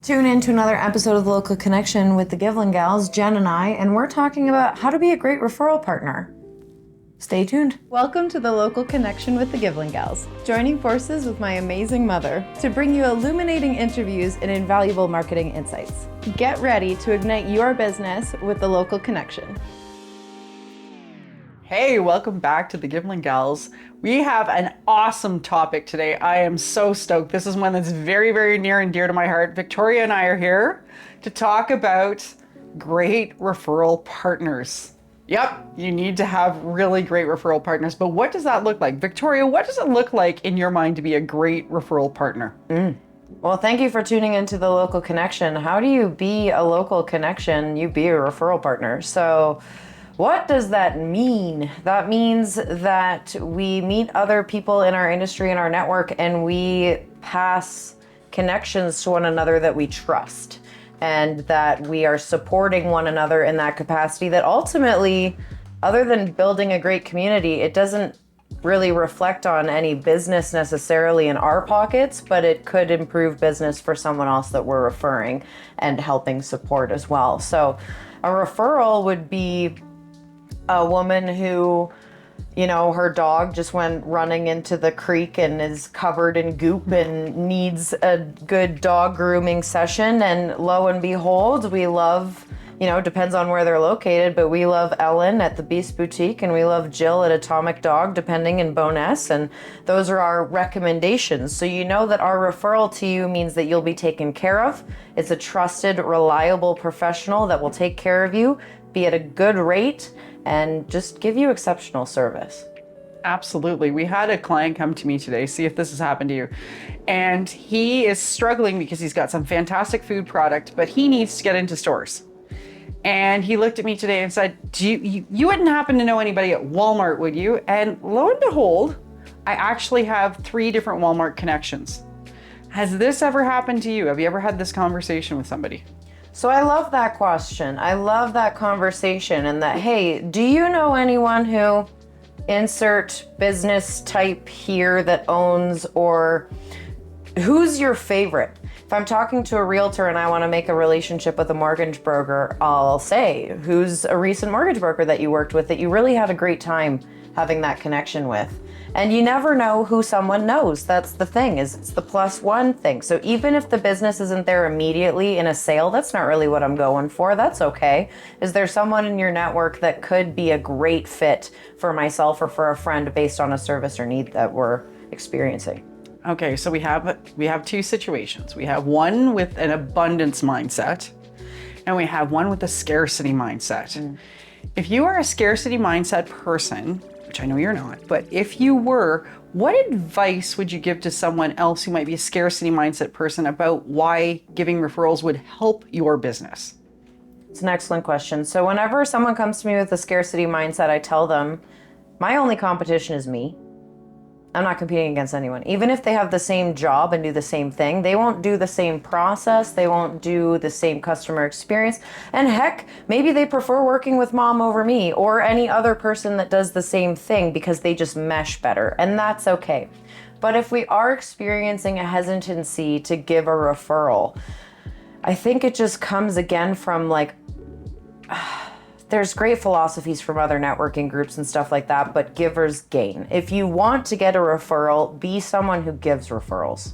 Tune in to another episode of The Local Connection with the Givlin Gals, Jenn and I, and we're talking about how to be a great referral partner. Stay tuned. Welcome to The Local Connection with the Givlin Gals, joining forces with my amazing mother to bring you illuminating interviews and invaluable marketing insights. Get ready to ignite your business with The Local Connection. Hey, welcome back to the Givlin Gals. We have an awesome topic today. I am so stoked. This is one that's very, very near and dear to my heart. Victoria and I are here to talk about great referral partners. Yep, you need to have really great referral partners, but what does that look like? Victoria, what does it look like in your mind to be a great referral partner? Well, thank you for tuning into The Local Connection. How do you be a local connection? You be a referral partner. So what does that mean? That means that we meet other people in our industry and our network, and we pass connections to one another that we trust, and that we are supporting one another in that capacity. That ultimately, other than building a great community, it doesn't really reflect on any business necessarily in our pockets, but it could improve business for someone else that we're referring and helping support as well. So a referral would be a woman who, you know, her dog just went running into the creek and is covered in goop and needs a good dog grooming session. And lo and behold, we love, you know, it depends on where they're located, but we love Ellen at the Beast Boutique, and we love Jill at Atomic Dog, depending in Boness. And those are our recommendations. So you know that our referral to you means that you'll be taken care of. It's a trusted, reliable professional that will take care of you, be at a good rate, and just give you exceptional service. Absolutely. We had a client come to me today, see if this has happened to you. And he is struggling because he's got some fantastic food product, but he needs to get into stores. And he looked at me today and said, you wouldn't happen to know anybody at Walmart, would you? And lo and behold, I actually have 3 different Walmart connections. Has this ever happened to you? Have you ever had this conversation with somebody? So I love that question. I love that conversation, and that, hey, do you know anyone who insert business type here that owns, or who's your favorite? If I'm talking to a realtor and I want to make a relationship with a mortgage broker, I'll say, who's a recent mortgage broker that you worked with that you really had a great time having that connection with? And you never know who someone knows. That's the thing, is it's the +1 thing. So even if the business isn't there immediately in a sale, that's not really what I'm going for. That's okay. Is there someone in your network that could be a great fit for myself or for a friend based on a service or need that we're experiencing? Okay, so we have 2 situations. We have one with an abundance mindset, and we have one with a scarcity mindset. If you are a scarcity mindset person, which I know you're not, but if you were, what advice would you give to someone else who might be a scarcity mindset person about why giving referrals would help your business? It's an excellent question. So whenever someone comes to me with a scarcity mindset, I tell them, my only competition is me. I'm not competing against anyone. Even if they have the same job and do the same thing, they won't do the same process. They won't do the same customer experience. And heck, maybe they prefer working with mom over me or any other person that does the same thing because they just mesh better. And that's okay. But if we are experiencing a hesitancy to give a referral, I think it just comes again from like, there's great philosophies from other networking groups and stuff like that, but givers gain. If you want to get a referral, be someone who gives referrals.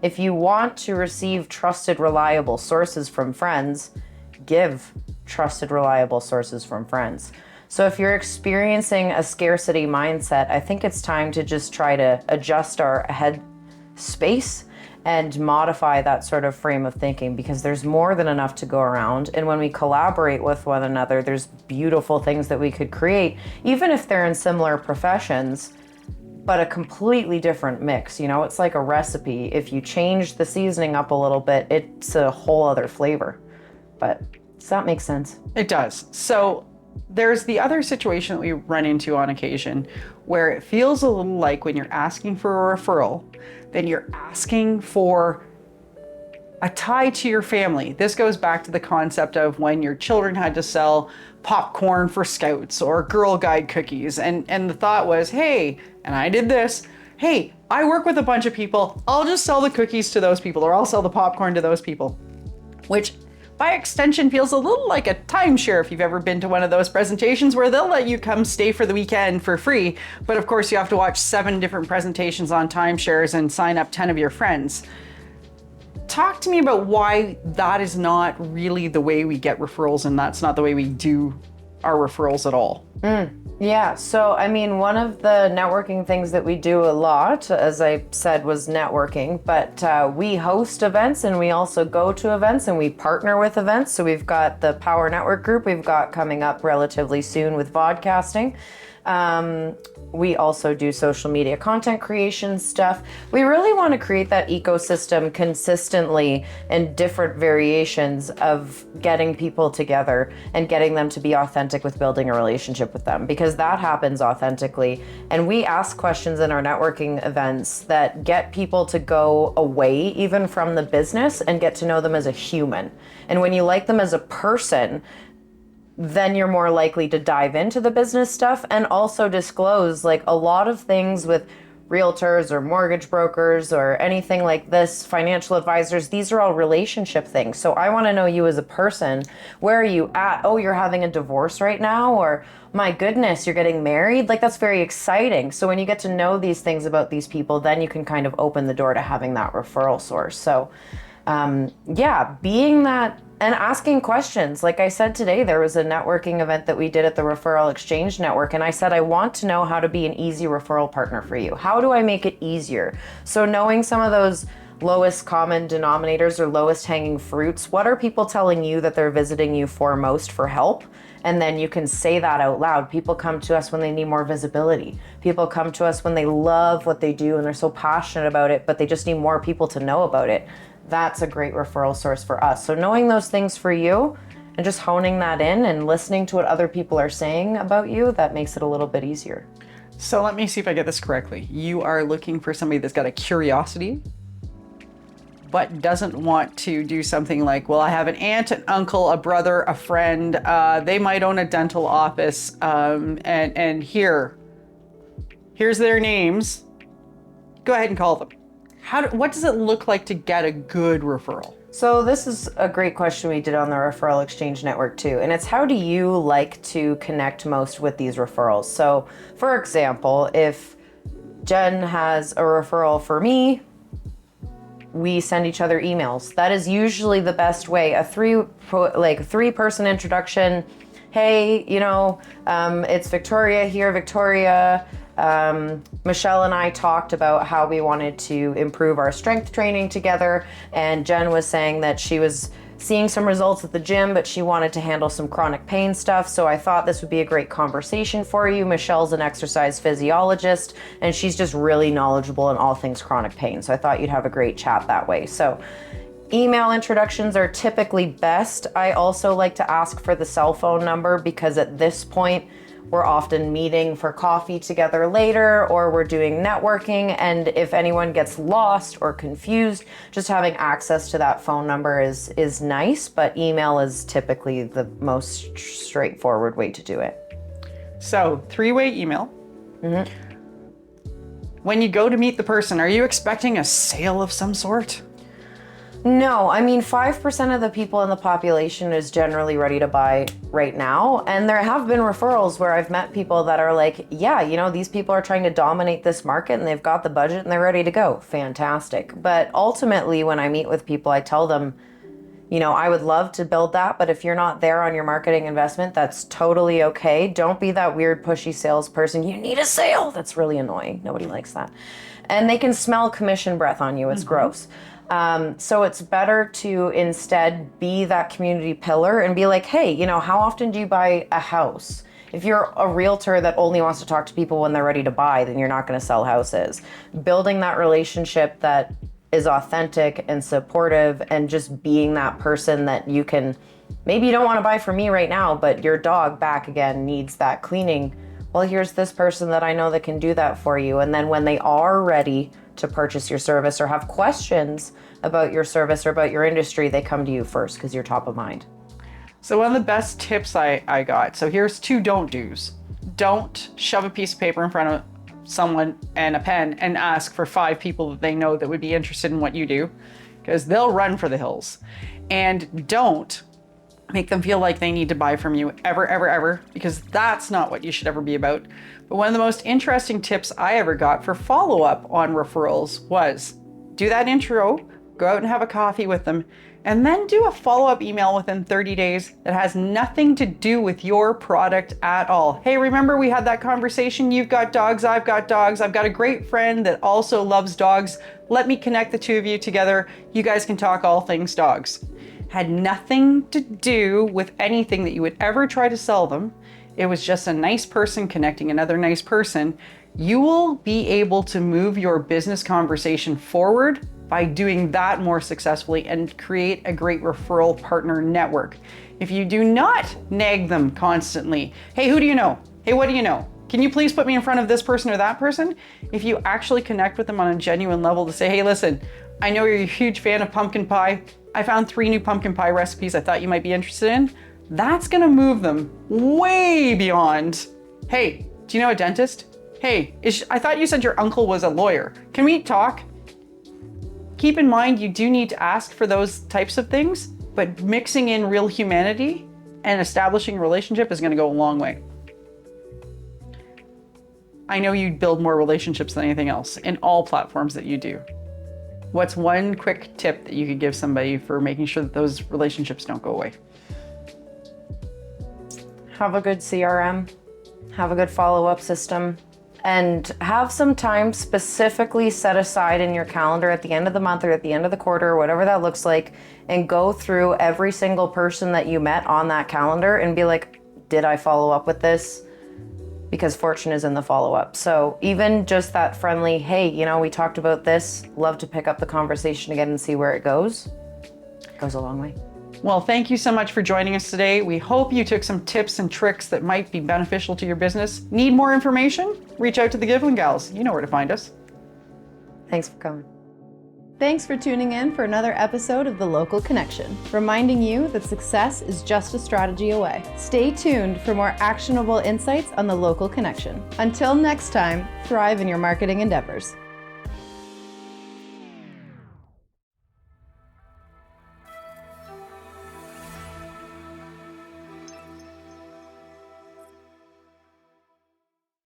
If you want to receive trusted, reliable sources from friends, give trusted, reliable sources from friends. So if you're experiencing a scarcity mindset, I think it's time to just try to adjust our head space and modify that sort of frame of thinking, because there's more than enough to go around. And when we collaborate with one another, there's beautiful things that we could create, even if they're in similar professions, but a completely different mix. You know, it's like a recipe. If you change the seasoning up a little bit, it's a whole other flavor. But does that make sense? It does. So there's the other situation that we run into on occasion where it feels a little like when you're asking for a referral, then you're asking for a tie to your family. This goes back to the concept of when your children had to sell popcorn for scouts or Girl Guide cookies. And the thought was, hey, and I did this, hey, I work with a bunch of people, I'll just sell the cookies to those people, or I'll sell the popcorn to those people. which by extension feels a little like a timeshare if you've ever been to one of those presentations where they'll let you come stay for the weekend for free. But of course you have to watch 7 different presentations on timeshares and sign up 10 of your friends. Talk to me about why that is not really the way we get referrals, and that's not the way we do our referrals at all. Yeah, so I mean, one of the networking things that we do a lot, as I said, was networking, but we host events and we also go to events and we partner with events. So we've got the Power Network group we've got coming up relatively soon with vodcasting. We also do social media content creation stuff. We really want to create that ecosystem consistently and different variations of getting people together and getting them to be authentic with building a relationship with them, because that happens authentically. And we ask questions in our networking events that get people to go away even from the business and get to know them as a human. And when you like them as a person, then you're more likely to dive into the business stuff and also disclose like a lot of things with realtors or mortgage brokers or anything like this, financial advisors. These are all relationship things. So I want to know you as a person. Where are you at? Oh, you're having a divorce right now? Or my goodness, you're getting married? Like, that's very exciting. So when you get to know these things about these people, then you can kind of open the door to having that referral source. So yeah, being that and asking questions. Like I said today, there was a networking event that we did at the Referral Exchange Network, and I said, I want to know how to be an easy referral partner for you. How do I make it easier? So knowing some of those lowest common denominators or lowest hanging fruits, what are people telling you that they're visiting you for most for help? And then you can say that out loud. People come to us when they need more visibility. People come to us when they love what they do and they're so passionate about it, but they just need more people to know about it. That's a great referral source for us. So knowing those things for you and just honing that in and listening to what other people are saying about you, that makes it a little bit easier. So let me see if I get this correctly. You are looking for somebody that's got a curiosity, but doesn't want to do something like, well, I have an aunt, an uncle, a brother, a friend. They might own a dental office, and here's their names. Go ahead and call them. What does it look like to get a good referral? So this is a great question we did on the Referral Exchange Network too. And it's, how do you like to connect most with these referrals? So for example, if Jen has a referral for me, we send each other emails. That is usually the best way. A three-person introduction. Hey, it's Victoria here. Victoria, Michelle and I talked about how we wanted to improve our strength training together, and Jen was saying that she was seeing some results at the gym, but she wanted to handle some chronic pain stuff. So I thought this would be a great conversation for you. Michelle's an exercise physiologist, and she's just really knowledgeable in all things chronic pain. So I thought you'd have a great chat that way. So email introductions are typically best. I also like to ask for the cell phone number, because at this point, we're often meeting for coffee together later, or we're doing networking. And if anyone gets lost or confused, just having access to that phone number is nice, but email is typically the most straightforward way to do it. So 3-way email. Mm-hmm. When you go to meet the person, are you expecting a sale of some sort? No, I mean, 5% of the people in the population is generally ready to buy right now. And there have been referrals where I've met people that are like, yeah, these people are trying to dominate this market and they've got the budget and they're ready to go. Fantastic. But ultimately, when I meet with people, I tell them, I would love to build that, but if you're not there on your marketing investment, that's totally okay. Don't be that weird, pushy salesperson. You need a sale. That's really annoying. Nobody likes that. And they can smell commission breath on you. It's gross. So it's better to instead be that community pillar and be like, hey, how often do you buy a house? If you're a realtor that only wants to talk to people when they're ready to buy, then you're not going to sell houses. Building that relationship that is authentic and supportive, and just being that person that you can, maybe you don't want to buy from me right now, but your dog back again needs that cleaning. Well, here's this person that I know that can do that for you. And then when they are ready to purchase your service or have questions about your service or about your industry, they come to you first because you're top of mind. So one of the best tips I got, so here's 2 don't do's. Don't shove a piece of paper in front of someone and a pen and ask for 5 people that they know that would be interested in what you do, because they'll run for the hills. And don't make them feel like they need to buy from you ever, ever, ever, because that's not what you should ever be about. But one of the most interesting tips I ever got for follow-up on referrals was do that intro, go out and have a coffee with them, and then do a follow-up email within 30 days that has nothing to do with your product at all. Hey, remember we had that conversation? You've got dogs, I've got dogs. I've got a great friend that also loves dogs. Let me connect the two of you together. You guys can talk all things dogs. Had nothing to do with anything that you would ever try to sell them. It was just a nice person connecting another nice person. You will be able to move your business conversation forward by doing that more successfully and create a great referral partner network. If you do not nag them constantly, hey, who do you know? Hey, what do you know? Can you please put me in front of this person or that person? If you actually connect with them on a genuine level to say, hey, listen, I know you're a huge fan of pumpkin pie. I found 3 new pumpkin pie recipes I thought you might be interested in. That's gonna move them way beyond, hey, do you know a dentist? Hey, I thought you said your uncle was a lawyer. Can we talk? Keep in mind, you do need to ask for those types of things, but mixing in real humanity and establishing a relationship is gonna go a long way. I know you build more relationships than anything else in all platforms that you do. What's one quick tip that you could give somebody for making sure that those relationships don't go away? Have a good CRM, have a good follow-up system, and have some time specifically set aside in your calendar at the end of the month or at the end of the quarter, whatever that looks like, and go through every single person that you met on that calendar and be like, did I follow up with this? Because fortune is in the follow-up. So even just that friendly, hey, you know, we talked about this, love to pick up the conversation again and see where it goes a long way. Well, thank you so much for joining us today. We hope you took some tips and tricks that might be beneficial to your business. Need more information? Reach out to the Givlin Gals. You know where to find us. Thanks for coming. Thanks for tuning in for another episode of The Local Connection, reminding you that success is just a strategy away. Stay tuned for more actionable insights on The Local Connection. Until next time, thrive in your marketing endeavors.